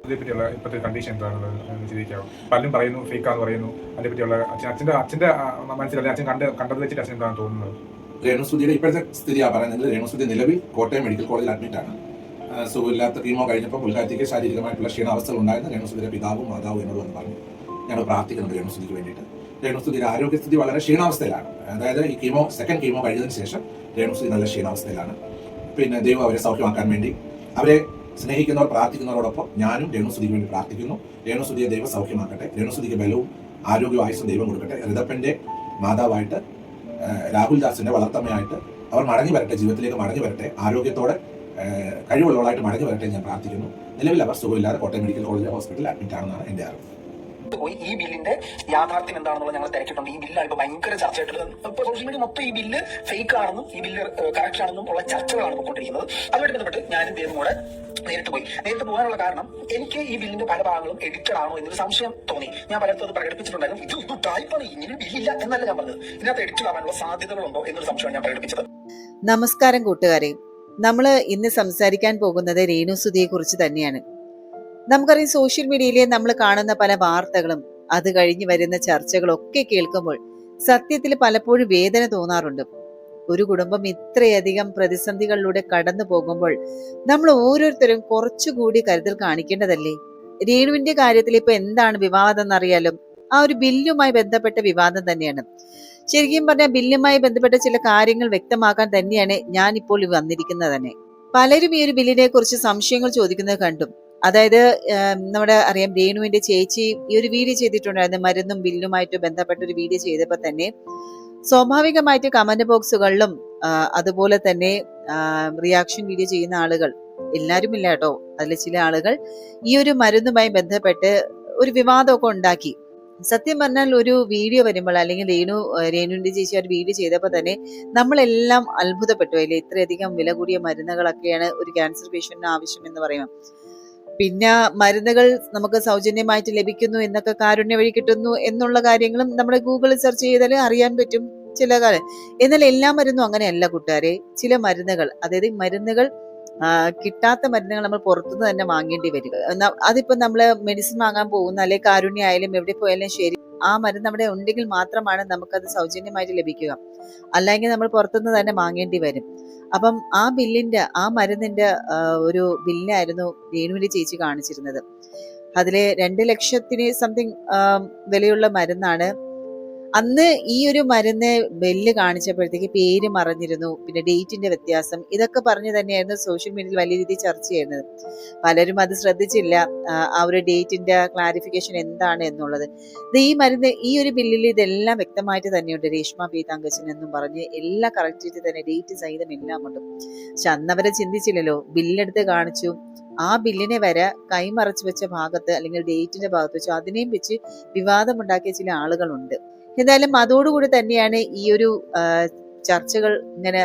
അതേപറ്റിയുള്ള ഇപ്പോഴത്തെ കണ്ടീഷൻ എന്താണെന്നുള്ളത് വിശദീകരിക്കാവും. പലരും പറയുന്നു ഫേക്കാന്ന് പറയുന്നു. അതേപറ്റിയുള്ള അച്ഛന്റെ മനസ്സിലല്ലേ അച്ഛൻ കണ്ടത് വെച്ചിട്ട് അച്ഛൻ എന്താണ് തോന്നുന്നത്? രേണുസുതിയുടെ ഇപ്പോഴത്തെ സ്ഥിതിയാണ് പറയുന്നത്. രേണുസുതി നിലവിൽ കോട്ടയം മെഡിക്കൽ കോളേജിൽ അഡ്മിറ്റാണ്. സുഖമില്ലാത്ത കീമോ കഴിഞ്ഞപ്പോൾ പുള്ളിക്കാരത്തേക്ക് ശാരീരികമായിട്ടുള്ള ക്ഷീണാവസ്ഥകൾ ഉണ്ടായിരുന്നു. രേണുസുതിയുടെ പിതാവും മാതാവും എന്നോട് വന്ന് പറഞ്ഞു. ഞങ്ങൾ പ്രാർത്ഥിക്കുന്നുണ്ട് രേണുസുതിക്ക് വേണ്ടിയിട്ട്. രേണുസുതിയുടെ ആരോഗ്യസ്ഥിതി വളരെ ക്ഷീണാവസ്ഥയിലാണ്. അതായത് ഈ സെക്കൻഡ് കീമോ കഴിഞ്ഞതിന് ശേഷം രേണുസുതി നല്ല ക്ഷീണാവസ്ഥയിലാണ്. പിന്നെ ദൈവം അവരെ സൗഖ്യമാക്കാൻ വേണ്ടി അവരെ സ്നേഹിക്കുന്നവർ പ്രാർത്ഥിക്കുന്നവരോടൊപ്പം ഞാനും രേണുസുതിക്ക് വേണ്ടി പ്രാർത്ഥിക്കുന്നു. രേണുസുതിയെ ദൈവം സൗഖ്യമാക്കട്ടെ. രേണുസുതിക്ക് ബലവും ആരോഗ്യവും ആയുസ്സും ദൈവം കൊടുക്കട്ടെ. ഋതപ്പന്റെ മാതാവായിട്ട് രാഹുൽ ദാസിന്റെ വളർത്തമ്മയായിട്ട് അവർ മടങ്ങി വരട്ടെ, ജീവിതത്തിലേക്ക് മടങ്ങി വരട്ടെ, ആരോഗ്യത്തോടെ കഴിവുള്ളവളായിട്ട് മടങ്ങി വരട്ടെ ഞാൻ പ്രാർത്ഥിക്കുന്നു. നിലവിൽ അവർ സുഖമില്ലാതെ കോട്ടയം മെഡിക്കൽ കോളേജ് ഹോസ്പിറ്റലിൽ അഡ്മിറ്റ് ആണെന്നാണ് എന്റെ അറിവ്. ഈ ബില്ലിന്റെ യാഥാർത്ഥ്യം എന്താണെന്നുള്ളത് ഞങ്ങൾ തിരക്കിയിട്ടുണ്ട്. ഈ ബില്ലാണ് ഇപ്പൊ ഭയങ്കര ചർച്ചയായിട്ടുള്ളത്. ഇപ്പൊ സോഷ്യൽ മീഡിയ മൊത്തം ഈ ബില്ല് ഫേക്ക് ആണെന്നും ഈ ബില്ല് കറക്റ്റ് ആണെന്നും ഉള്ള ചർച്ചകളാണ് പോയിക്കൊണ്ടിരിക്കുന്നത്. അതുമായിട്ട് ബന്ധപ്പെട്ട് ഞാനും ദേവും കൂടെ നേരിട്ട് പോകാനുള്ള കാരണം എനിക്ക് ഈ ബില്ലിന്റെ പല ഭാഗങ്ങളും എഡിറ്റഡ് ആണോ എന്നൊരു സംശയം തോന്നി. ഞാൻ പലർക്കും അത് പ്രകടിപ്പിച്ചിട്ടുണ്ടായിരുന്നു. ഇത് ടൈപ്പാണ്, ഇങ്ങനെ ബില്ലില്ല എന്നല്ല ഞാൻ പറഞ്ഞത്. ഇതിനകത്ത് എഡിറ്റഡ് ആവാനുള്ള സാധ്യതകളുണ്ടോ എന്നൊരു സംശയം ഞാൻ പ്രകടിപ്പിച്ചത്. നമസ്കാരം കൂട്ടുകാരെ, നമ്മള് ഇന്ന് സംസാരിക്കാൻ പോകുന്നത് രേണുസുതിയെ കുറിച്ച് തന്നെയാണ്. നമുക്കറിയാം, സോഷ്യൽ മീഡിയയിലെ നമ്മൾ കാണുന്ന പല വാർത്തകളും അത് കഴിഞ്ഞ് വരുന്ന ചർച്ചകളൊക്കെ കേൾക്കുമ്പോൾ സത്യത്തിൽ പലപ്പോഴും വേദന തോന്നാറുണ്ട്. ഒരു കുടുംബം ഇത്രയധികം പ്രതിസന്ധികളിലൂടെ കടന്നു പോകുമ്പോൾ നമ്മൾ ഓരോരുത്തരും കുറച്ചുകൂടി കരുതൽ കാണിക്കേണ്ടതല്ലേ? രേണുവിന്റെ കാര്യത്തിൽ ഇപ്പൊ എന്താണ് വിവാദം എന്നറിയാലോ. ആ ഒരു ബില്ലുമായി ബന്ധപ്പെട്ട വിവാദം തന്നെയാണ്. ശരിക്കും പറഞ്ഞാൽ ബില്ലുമായി ബന്ധപ്പെട്ട ചില കാര്യങ്ങൾ വ്യക്തമാക്കാൻ തന്നെയാണ് ഞാൻ ഇപ്പോൾ വന്നിരിക്കുന്നത് തന്നെ. പലരും ഈ ഒരു ബില്ലിനെ കുറിച്ച് സംശയങ്ങൾ ചോദിക്കുന്നത് കണ്ടു. അതായത് നമ്മുടെ അറിയാം, രേണുവിന്റെ ചേച്ചി ഈ ഒരു വീഡിയോ ചെയ്തിട്ടുണ്ടായിരുന്നു. മരുന്നും ബില്ലുമായിട്ട് ബന്ധപ്പെട്ട ഒരു വീഡിയോ ചെയ്തപ്പോൾ തന്നെ സ്വാഭാവികമായിട്ട് കമന്റ് ബോക്സുകളിലും അതുപോലെ തന്നെ റിയാക്ഷൻ വീഡിയോ ചെയ്യുന്ന ആളുകൾ എല്ലാവരും ഇല്ല കേട്ടോ, അതിൽ ചില ആളുകൾ ഈ ഒരു മരുന്നുമായി ബന്ധപ്പെട്ട് ഒരു വിവാദമൊക്കെ ഉണ്ടാക്കി. സത്യം പറഞ്ഞാൽ ഒരു വീഡിയോ വരുമ്പോൾ, അല്ലെങ്കിൽ രേണുവിന്റെ ചേച്ചി ഒരു വീഡിയോ ചെയ്തപ്പോൾ തന്നെ നമ്മളെല്ലാം അത്ഭുതപ്പെട്ടു. അതിൽ ഇത്രയധികം വില കൂടിയ മരുന്നുകളൊക്കെയാണ് ഒരു ക്യാൻസർ പേഷ്യന്റിന് ആവശ്യം എന്ന് പറയുന്നത്. പിന്നെ മരുന്നുകൾ നമുക്ക് സൗജന്യമായിട്ട് ലഭിക്കുന്നു എന്നൊക്കെ, കാരുണ്യ വഴി കിട്ടുന്നു എന്നുള്ള കാര്യങ്ങളും നമ്മുടെ ഗൂഗിളിൽ സെർച്ച് ചെയ്താൽ അറിയാൻ പറ്റും ചില കാര്യം. എന്നാൽ എല്ലാ മരുന്നും അങ്ങനെയല്ല കൂട്ടുകാരെ. ചില മരുന്നുകൾ, അതായത് മരുന്നുകൾ കിട്ടാത്ത മരുന്നുകൾ നമ്മൾ പുറത്തുനിന്ന് തന്നെ വാങ്ങേണ്ടി വരും. അതിപ്പോ നമ്മള് മെഡിസിൻ വാങ്ങാൻ പോകുന്ന, അല്ലെങ്കിൽ കാരുണ്യ ആയാലും എവിടെ പോയാലും ശരി, ആ മരുന്ന് അവിടെ ഉണ്ടെങ്കിൽ മാത്രമാണ് നമുക്കത് സൗജന്യമായിട്ട് ലഭിക്കുക. അല്ലെങ്കിൽ നമ്മൾ പുറത്തുനിന്ന് തന്നെ വാങ്ങേണ്ടി വരും. അപ്പം ആ മരുന്നിന്റെ ഒരു ബില്ലായിരുന്നു രേണുവിന്റെ ചേച്ചി കാണിച്ചിരുന്നത്. അതിലെ 2 ലക്ഷത്തിന് സംതിങ് വിലയുള്ള മരുന്നാണ്. അന്ന് ഈ ഒരു മരുന്ന് ബില്ല് കാണിച്ചപ്പോഴത്തേക്ക് പേര് മറഞ്ഞിരുന്നു, പിന്നെ ഡേറ്റിന്റെ വ്യത്യാസം, ഇതൊക്കെ പറഞ്ഞു തന്നെയായിരുന്നു സോഷ്യൽ മീഡിയയിൽ വലിയ രീതിയിൽ ചർച്ച ചെയ്യുന്നത്. പലരും അത് ശ്രദ്ധിച്ചില്ല, ആ ഒരു ഡേറ്റിന്റെ ക്ലാരിഫിക്കേഷൻ എന്താണ് എന്നുള്ളത്. ഈ മരുന്ന്, ഈ ഒരു ബില്ലിൽ ഇതെല്ലാം വ്യക്തമായിട്ട് തന്നെയുണ്ട്. രേഷ്മ പീതാങ്കച്ചൻ എന്നും പറഞ്ഞ് എല്ലാ കറക്റ്റായിട്ട് തന്നെ ഡേറ്റ് സഹിതം എല്ലാം ഉണ്ട്. പക്ഷെ അന്നവരെ ചിന്തിച്ചില്ലല്ലോ, ബില്ലെടുത്ത് കാണിച്ചു, ആ ബില്ലിനെ വരെ കൈമറച്ചു വെച്ച ഭാഗത്ത് അല്ലെങ്കിൽ ഡേറ്റിന്റെ ഭാഗത്ത് വെച്ചു അതിനെയും വെച്ച് വിവാദമുണ്ടാക്കിയ ചില ആളുകളുണ്ട്. എന്തായാലും അതോടുകൂടി തന്നെയാണ് ഈ ഒരു ചർച്ചകൾ ഇങ്ങനെ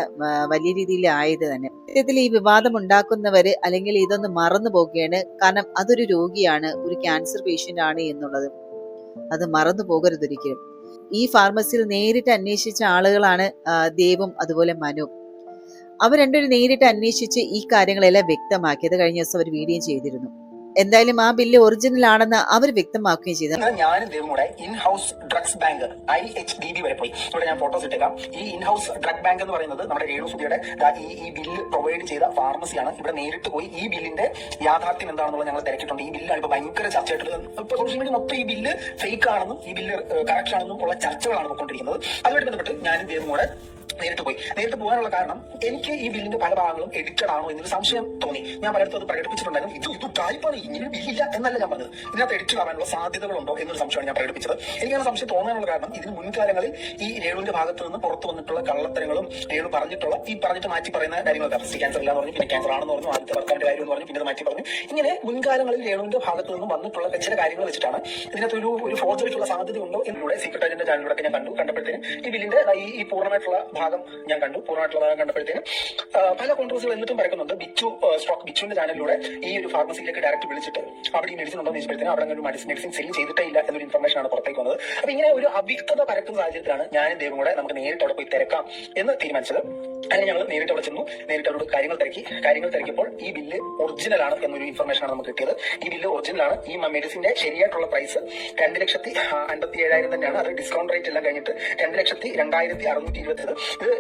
വലിയ രീതിയിൽ ആയത് തന്നെ. സത്യത്തിൽ ഈ വിവാദം ഉണ്ടാക്കുന്നവര് അല്ലെങ്കിൽ ഇതൊന്ന് മറന്നു പോവുകയാണ്. കാരണം അതൊരു രോഗിയാണ്, ഒരു ക്യാൻസർ പേഷ്യന്റ് ആണ് എന്നുള്ളത് അത് മറന്നു പോകരുതൊരിക്കലും. ഈ ഫാർമസിയിൽ നേരിട്ട് അന്വേഷിച്ച ആളുകളാണ് ദേവും അതുപോലെ മനു. അവർ രണ്ടുപേരും നേരിട്ട് അന്വേഷിച്ച് ഈ കാര്യങ്ങളെല്ലാം വ്യക്തമാക്കിയത് കഴിഞ്ഞ ദിവസം അവർ വീഡിയോ ചെയ്തിരുന്നു. എന്തായാലും ആ ബില്ല് ഒറിജിനൽ ആണെന്ന് അവർ വ്യക്തമാക്കുകയും ചെയ്തു. ഞാനും ദേവും കൂടെ ഇൻഹൗസ് ഡ്രഗ്സ് ബാങ്ക് IHDB വരെ പോയി. ഇവിടെ ഞാൻ ഫോട്ടോസ് ഇട്ടേക്കാം. ഈ ഇൻഹൗസ് ഡ്രഗ് ബാങ്ക് എന്ന് പറയുന്നത് നമ്മുടെ രേണുസുതിയുടെ ഈ ബില്ല് പ്രൊവൈഡ് ചെയ്ത ഫാർമസിയാണ്. ഇവിടെ നേരിട്ട് പോയി ഈ ബില്ലിന്റെ യാഥാർത്ഥ്യം എന്താണെന്നുള്ളത് ഞങ്ങൾ തിരക്കിയിട്ടുണ്ട്. ഈ ബില്ലാണ് ഇപ്പൊ ഭയങ്കര ചർച്ചയായിട്ടുള്ളത്. ഇപ്പൊ സോഷ്യൽ മീഡിയ മൊത്തം ഈ ബില്ല് ഫേക്ക് ആണെന്നും ഈ ബില്ല് കറക്റ്റ് ആണെന്നും ഉള്ള ചർച്ചകളാണ് പോയിക്കൊണ്ടിരിക്കുന്നത്. അതുമായിട്ട് ബന്ധപ്പെട്ട് ഞാനും ദേവും കൂടെ നേരിട്ട് പോകാനുള്ള കാരണം എനിക്ക് ഈ ബില്ലിന്റെ പല ഭാഗങ്ങളും എഡിറ്റഡ് ആണോ എന്നൊരു സംശയം തോന്നി. ഞാൻ പലർക്കും അത് പ്രകടിപ്പിച്ചിട്ടുണ്ടായിരുന്നു. ഇത് ടൈപ്പാണ്, ഇങ്ങനെ ബില്ലില്ല എന്നല്ല ഞാൻ പറഞ്ഞത്. ഇതിനകത്ത് എഡിറ്റഡ് ആവാനുള്ള സാധ്യതകളുണ്ടോ എന്നൊരു സംശയമാണ് ഞാൻ പ്രകടിപ്പിച്ചത്. എനിക്കങ്ങനെ സംശയം തോന്നാനുള്ള കാരണം, ഇതിന് മുൻകാലങ്ങളിൽ ഈ രേണുവിന്റെ ഭാഗത്ത് നിന്ന് പുറത്തു വന്നിട്ടുള്ള കള്ളത്തരങ്ങളും രേണു പറഞ്ഞിട്ട് മാറ്റി പറയുന്ന കാര്യങ്ങളൊക്കെ, ബ്രസ്റ്റ് ക്യാൻസർ ഇല്ലാന്ന് പറഞ്ഞു, പിന്നെ ക്യാൻസർ ആണെന്ന് പറഞ്ഞു, ആദ്യത്തെ ഭർത്താവിന്റെ കാര്യം എന്ന് പറഞ്ഞു, പിന്നെ മാറ്റി പറഞ്ഞു. ഇങ്ങനെ മുൻകാലങ്ങളിൽ രേണുവിന്റെ ഭാഗത്ത് നിന്നും വന്നിട്ടുള്ള ചില കാര്യങ്ങൾ വെച്ചിട്ടാണ് ഇതിനകത്ത് ഒരു ഫോർജറിക്കുള്ള സാധ്യത ഉണ്ടോ എന്നിലൂടെ സീക്രട്ട് ഏജന്റിന്റെ ചാനലിലൂടെ ഞാൻ കണ്ടപ്പോഴത്തേനും ഈ ബില്ലിന്റെ ഈ പൂർണ്ണമായിട്ടുള്ള ഭാഗം ഞാൻ കണ്ടു. പൂർണ്ണമായിട്ടുള്ള ഭാഗം കണ്ടപ്പോഴത്തേനും പല കോൺട്രവേഴ്സികൾ എന്നിട്ടും പറയുന്നുണ്ട്. ബിച്ചുവിന്റെ ചാനലിലൂടെ ഈ ഒരു ഫാർമസിയിലേക്ക് ഡയറക്റ്റ് വിളിച്ചിട്ട് അവിടെ ഈ മെഡിസിൻ ഉണ്ടോ എന്ന് ചോദിച്ചപ്പോഴത്തേനും അവിടെ ഒരു മെഡിസിൻ സെല് ചെയ്തിട്ടേ ഇല്ല എന്നൊരു ഇൻഫർമേഷൻ ആണ് പുറത്തേക്ക് വന്നത്. അപ്പൊ ഇങ്ങനെ ഒരു അവ്യക്തത പരക്കുന്ന സാഹചര്യത്തിലാണ് ഞാനും ദേവും കൂടെ നമുക്ക് നേരിട്ട് അവിടെ പോയി തിരക്കാം എന്ന് തീരുമാനിച്ചത്. അങ്ങനെ ഞങ്ങൾ നേരിട്ട് അവിടെ ചെന്നു. നേരിട്ട് അവരോട് കാര്യങ്ങൾ തിരക്കിയപ്പോൾ ഈ ബില്ല് ഒറിജിനൽ ആണ് എന്നൊരു ഇൻഫർമേഷൻ ആണ് നമുക്ക് കിട്ടിയത്. ഈ ബില്ല് ഒറിജിനൽ ആണ്. ഈ മെഡിസിന്റെ ശരിയായിട്ടുള്ള പ്രൈസ് 2,57,000 തന്നെയാണ്. അത് ഡിസ്കൗണ്ട് റേറ്റ് എല്ലാം കഴിഞ്ഞിട്ട് 2,02,620.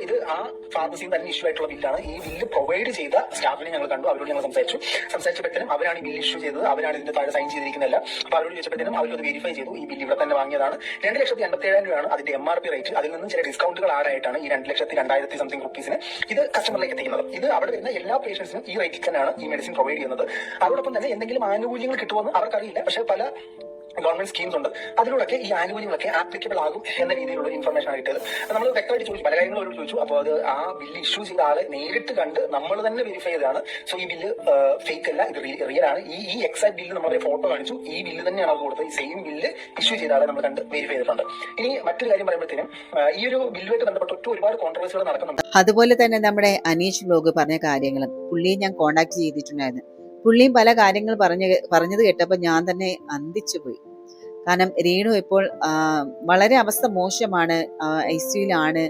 ഇത് ആ ഫാർമസിയിൽ തന്നെ ഇഷ്യൂ ആയിട്ടുള്ള ബില്ലാണ്. ഈ ബില്ല് പ്രൊവൈഡ് ചെയ്ത സ്റ്റാഫിനെ ഞങ്ങൾ കണ്ടു. അവരോട് ഞങ്ങൾ സംസാരിച്ചപ്പോഴത്തേനും അവരാണ് ഈ ബില്ല് ഇഷ്യൂ ചെയ്തത്, അവരാണ് ഇതിന്റെ താഴെ സൈൻ ചെയ്തിരിക്കുന്നില്ല. അപ്പൊ അവരോട് ചോദിച്ചപ്പോഴത്തേനും അവരത് വെരിഫൈ ചെയ്തു. ഈ ബില്ല് ഇവിടെ തന്നെ വാങ്ങിയതാണ്. 2,87,000 രൂപയാണ് അതിന്റെ MRP റേറ്റ്. അതിൽ നിന്നും ചില ഡിസ്കൗണ്ടുകൾ ആഡായിട്ടാണ് ഈ 2,02,000 സംതിങ് റുപ്പീസിന് ഇത് കസ്റ്റമറിലേക്ക് എത്തിക്കുന്നത്. ഇത് അവിടെ വരുന്ന എല്ലാ പേഷ്യൻസിനും ഈ റേറ്റിൽ തന്നെയാണ് ഈ മെഡിസിൻ പ്രൊവൈഡ് ചെയ്യുന്നത്. അതോടൊപ്പം തന്നെ എന്തെങ്കിലും ആനുകൂല്യങ്ങൾ കിട്ടുമെന്ന് അവർക്കറിയില്ല. പക്ഷേ പല ഗവൺമെന്റ് സ്കീംസ് ഉണ്ട്, അതിലൂടെയൊക്കെ ഈ ആനുകൂല്യങ്ങളൊക്കെ ആപ്ലിക്കബിൾ ആകും എന്ന രീതിയിലുള്ള ഇൻഫർമേഷൻ ആണ് കിട്ടിയത്. നമ്മൾ വ്യക്തമായിട്ട് ചോദിച്ചു, പല കാര്യങ്ങളും അവരോട് ചോദിച്ചു. അപ്പോൾ അത് ആ ബില്ല് ഇഷ്യൂ ചെയ്ത ആളെ നേരിട്ട് കണ്ട് നമ്മൾ തന്നെ വെരിഫൈ ചെയ്തതാണ്. സോ ഈ ബില്ല് ഫേക്ക് അല്ല, ഇത് റിയൽ ആണ്. ഈ എക്സാക്ട് ബില്ല് നമ്മളെ ഫോട്ടോ കാണിച്ചു. ഈ ബില്ല് തന്നെയാണ് അവർ കൊടുത്തത്. ഈ സെയിം ബില്ല് ഇഷ്യൂ ചെയ്ത ആളെ നമ്മൾ കണ്ട് വെരിഫൈ ചെയ്തിട്ടുണ്ട്. ഇനി മറ്റൊരു കാര്യം പറയുമ്പോഴത്തേനും ഈ ഒരു ബില്ലുമായിട്ട് ബന്ധപ്പെട്ട് ഒരുപാട് കോൺട്രവേഴ്സികൾ നടക്കുന്നുണ്ട്. അതുപോലെ തന്നെ നമ്മുടെ അനീഷ് ബ്ലോഗ് പറഞ്ഞ കാര്യങ്ങളും പുള്ളിയെ ഞാൻ കോണ്ടാക്ട് ചെയ്തിട്ടുണ്ടായിരുന്നു. പുള്ളിയും പല കാര്യങ്ങൾ പറഞ്ഞത് കേട്ടപ്പോൾ ഞാൻ തന്നെ അന്തിച്ചു പോയി. കാരണം രേണു ഇപ്പോൾ വളരെ അവസ്ഥ മോശമാണ്, ICUയിലാണ്.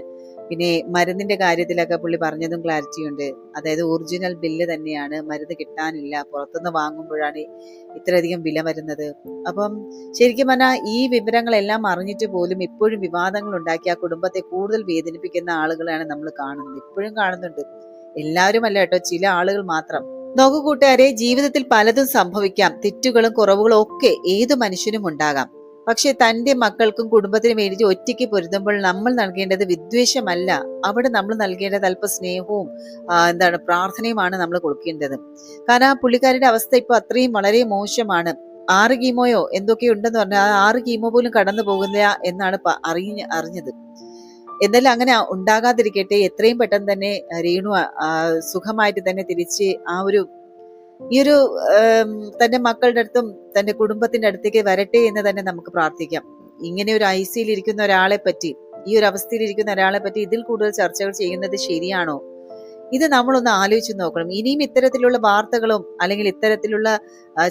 പിന്നെ മരുന്നിന്റെ കാര്യത്തിലൊക്കെ പുള്ളി പറഞ്ഞതും ക്ലാരിറ്റി ഉണ്ട്. അതായത് ഒറിജിനൽ ബില്ല് തന്നെയാണ്, മരുന്ന് കിട്ടാനില്ല, പുറത്തുനിന്ന് വാങ്ങുമ്പോഴാണ് ഇത്രയധികം വില വരുന്നത്. അപ്പം ശരിക്കും പറഞ്ഞാൽ ഈ വിവരങ്ങളെല്ലാം അറിഞ്ഞിട്ട് പോലും ഇപ്പോഴും വിവാദങ്ങൾ ഉണ്ടാക്കി ആ കുടുംബത്തെ കൂടുതൽ വേദനിപ്പിക്കുന്ന ആളുകളാണ് നമ്മൾ കാണുന്നത്. ഇപ്പോഴും കാണുന്നുണ്ട്. എല്ലാവരും അല്ല കേട്ടോ, ചില ആളുകൾ മാത്രം. നോക്കൂ കൂട്ടുകാരെ, ജീവിതത്തിൽ പലതും സംഭവിക്കാം. തെറ്റുകളും കുറവുകളും ഒക്കെ ഏതു മനുഷ്യനും ഉണ്ടാകാം. പക്ഷെ തന്റെ മക്കൾക്കും കുടുംബത്തിനും വേണ്ടി ഒറ്റയ്ക്ക് പൊരുതുമ്പോൾ നമ്മൾ നൽകേണ്ടത് വിദ്വേഷമല്ല, അവിടെ നമ്മൾ നൽകേണ്ടത് അല്പ സ്നേഹവും പ്രാർത്ഥനയുമാണ് നമ്മൾ കൊടുക്കേണ്ടത്. കാരണം ആ പുള്ളിക്കാരുടെ അവസ്ഥ ഇപ്പൊ അത്രയും വളരെ മോശമാണ്. 6 കീമോയോ എന്തൊക്കെയോ ഉണ്ടെന്ന് പറഞ്ഞാൽ 6 കീമോ പോലും കടന്നു പോകുന്നില്ല എന്നാണ് അറിഞ്ഞത്. എന്നാലും അങ്ങനെ ഉണ്ടാകാതിരിക്കട്ടെ. എത്രയും പെട്ടെന്ന് തന്നെ രേണു സുഖമായിട്ട് തന്നെ തിരിച്ച് ഈ ഒരു തന്റെ മക്കളുടെ അടുത്തും തന്റെ കുടുംബത്തിന്റെ അടുത്തേക്ക് വരട്ടെ എന്ന് തന്നെ നമുക്ക് പ്രാർത്ഥിക്കാം. ഇങ്ങനെ ഒരു ICUയിൽ ഇരിക്കുന്ന ഒരാളെ പറ്റി, ഈ ഒരു അവസ്ഥയിൽ ഇരിക്കുന്ന ഒരാളെ പറ്റി ഇതിൽ കൂടുതൽ ചർച്ചകൾ ചെയ്യുന്നത് ശരിയാണോ? ഇത് നമ്മളൊന്ന് ആലോചിച്ച് നോക്കണം. ഇനിയും ഇത്തരത്തിലുള്ള വാർത്തകളും അല്ലെങ്കിൽ ഇത്തരത്തിലുള്ള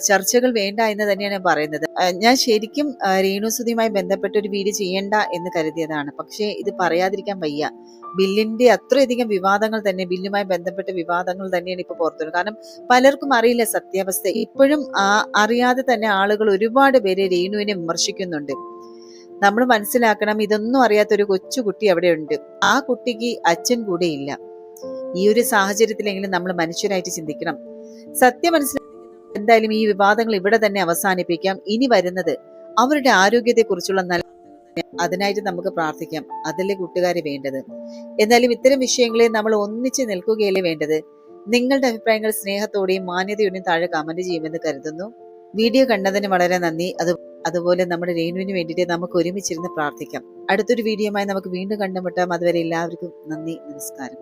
ചർച്ചകൾ വേണ്ട എന്ന് തന്നെയാണ് ഞാൻ പറയുന്നത്. ഞാൻ ശരിക്കും രേണുസുതിയുമായി ബന്ധപ്പെട്ട ഒരു വീഡിയോ ചെയ്യേണ്ട എന്ന് കരുതിയതാണ്. പക്ഷേ ഇത് പറയാതിരിക്കാൻ വയ്യ. ബില്ലിന്റെ അത്രയധികം വിവാദങ്ങൾ തന്നെ, ബില്ലുമായി ബന്ധപ്പെട്ട വിവാദങ്ങൾ തന്നെയാണ് ഇപ്പൊ പുറത്തുവരുന്നത്. കാരണം പലർക്കും അറിയില്ല സത്യാവസ്ഥ. ഇപ്പോഴും അറിയാതെ തന്നെ ആളുകൾ ഒരുപാട് പേര് രേണുവിനെ വിമർശിക്കുന്നുണ്ട്. നമ്മൾ മനസ്സിലാക്കണം, ഇതൊന്നും അറിയാത്തൊരു കൊച്ചുകുട്ടി അവിടെ ഉണ്ട്. ആ കുട്ടിക്ക് അച്ഛൻ കൂടെ ഇല്ല. ഈ ഒരു സാഹചര്യത്തിലെങ്കിലും നമ്മൾ മനുഷ്യരായിട്ട് ചിന്തിക്കണം. സത്യം മനസ്സിലാക്കി എന്തായാലും ഈ വിവാദങ്ങൾ ഇവിടെ തന്നെ അവസാനിപ്പിക്കാം. ഇനി വരുന്നത് അവരുടെ ആരോഗ്യത്തെക്കുറിച്ചുള്ള അതിനായിട്ട് നമുക്ക് പ്രാർത്ഥിക്കാം. അതല്ലേ കൂട്ടുകാരെ വേണ്ടത്. എന്നാലും ഇത്തരം വിഷയങ്ങളെ നമ്മൾ ഒന്നിച്ച് നിൽക്കുകയല്ലേ വേണ്ടത്. നിങ്ങളുടെ അഭിപ്രായങ്ങൾ സ്നേഹത്തോടെയും മാന്യതയോടെയും താഴെ കമന്റ് ചെയ്യുമെന്ന് കരുതുന്നു. വീഡിയോ കണ്ടതിന് വളരെ നന്ദി. അതുപോലെ നമ്മുടെ രേണുവിന് വേണ്ടിയിട്ട് നമുക്ക് ഒരുമിച്ചിരുന്ന് പ്രാർത്ഥിക്കാം. അടുത്തൊരു വീഡിയോയുമായി നമുക്ക് വീണ്ടും കണ്ടുമുട്ടാം. അതുവരെ എല്ലാവർക്കും നന്ദി, നമസ്കാരം.